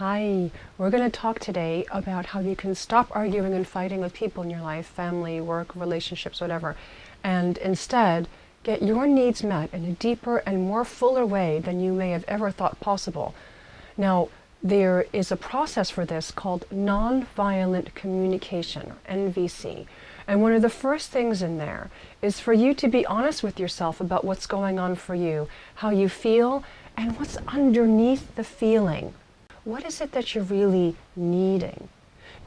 Hi, we're going to talk today about how you can stop arguing and fighting with people in your life, family, work, relationships, whatever, and instead get your needs met in a deeper and more fuller way than you may have ever thought possible. Now, there is a process for this called nonviolent communication, or NVC. And one of the first things in there is for you to be honest with yourself about what's going on for you, how you feel, and what's underneath the feeling. What is it that you're really needing?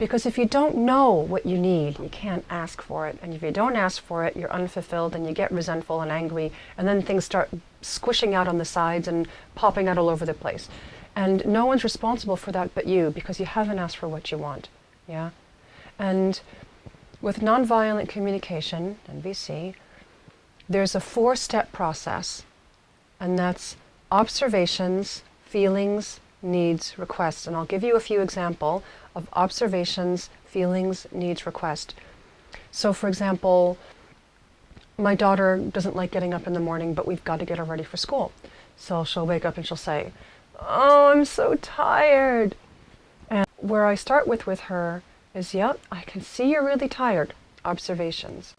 Because if you don't know what you need, you can't ask for it. And if you don't ask for it, you're unfulfilled and you get resentful and angry, and then things start squishing out on the sides and popping out all over the place. And no one's responsible for that but you, because you haven't asked for what you want. Yeah? And with nonviolent communication, NVC, there's a 4-step process, and that's observations, feelings, needs, requests. And I'll give you a few examples of observations, feelings, needs, request. So for example, my daughter doesn't like getting up in the morning, but we've got to get her ready for school. So she'll wake up and she'll say, "Oh, I'm so tired." And where I start with her is, "Yep, I can see you're really tired." Observations.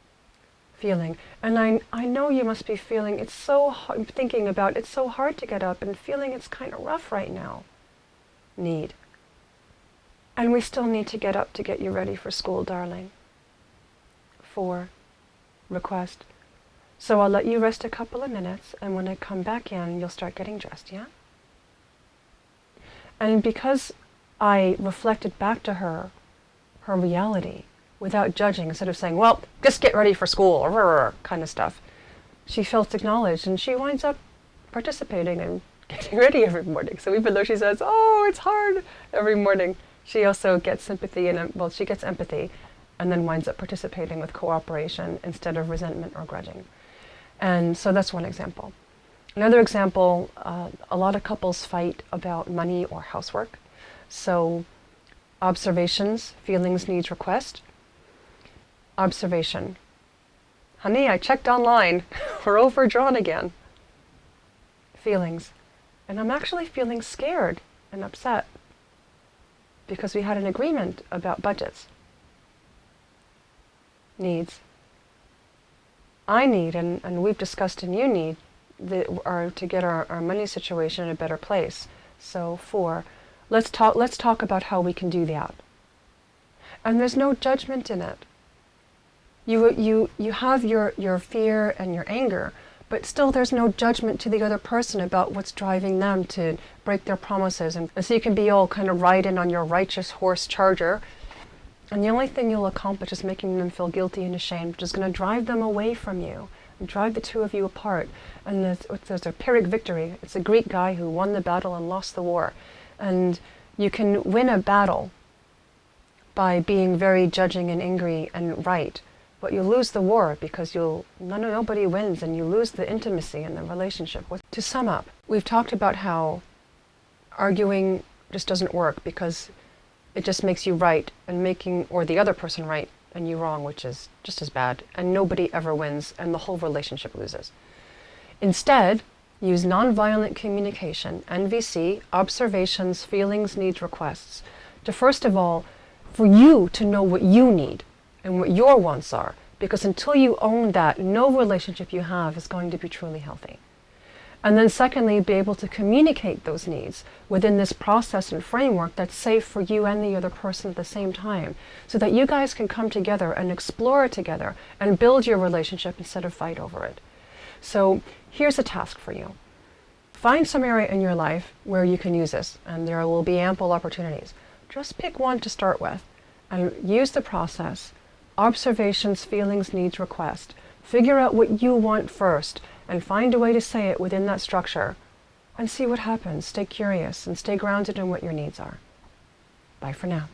Feeling. And I know you must be feeling it's so hard, thinking about it's so hard to get up and feeling it's kind of rough right now. Need. And we still need to get up to get you ready for school, darling. 4. Request. So I'll let you rest a couple of minutes, and when I come back in, you'll start getting dressed, yeah? And because I reflected back to her reality, without judging, instead of saying, "Well, just get ready for school," or kind of stuff, she felt acknowledged, and she winds up participating and getting ready every morning. So even though she says, "Oh, it's hard," every morning, she also gets sympathy and, well, she gets empathy, and then winds up participating with cooperation instead of resentment or grudging. And so that's one example. Another example, a lot of couples fight about money or housework. So observations, feelings, needs, request. Observation. "Honey, I checked online. We're overdrawn again." Feelings. "And I'm actually feeling scared and upset because we had an agreement about budgets." Needs. "I need, and we've discussed and you need, to get our money situation in a better place. So 4, let's talk about how we can do that." And there's no judgment in it. You have your fear and your anger, but still there's no judgment to the other person about what's driving them to break their promises. And so you can be all kind of riding on your righteous horse charger, and the only thing you'll accomplish is making them feel guilty and ashamed, which is going to drive them away from you and drive the two of you apart. And there's a Pyrrhic victory. It's a Greek guy who won the battle and lost the war. And you can win a battle by being very judging and angry and right, but you lose the war because nobody wins, and you lose the intimacy in the relationship. To sum up, we've talked about how arguing just doesn't work because it just makes you right and or the other person right and you wrong, which is just as bad, and nobody ever wins and the whole relationship loses. Instead, use nonviolent communication, NVC, observations, feelings, needs, requests, to first of all, for you to know what you need and what your wants are, because until you own that, no relationship you have is going to be truly healthy. And then secondly, be able to communicate those needs within this process and framework that's safe for you and the other person at the same time, so that you guys can come together and explore it together and build your relationship instead of fight over it. So here's a task for you. Find some area in your life where you can use this, and there will be ample opportunities. Just pick one to start with and use the process. Observations, feelings, needs, request. Figure out what you want first and find a way to say it within that structure and see what happens. Stay curious and stay grounded in what your needs are. Bye for now.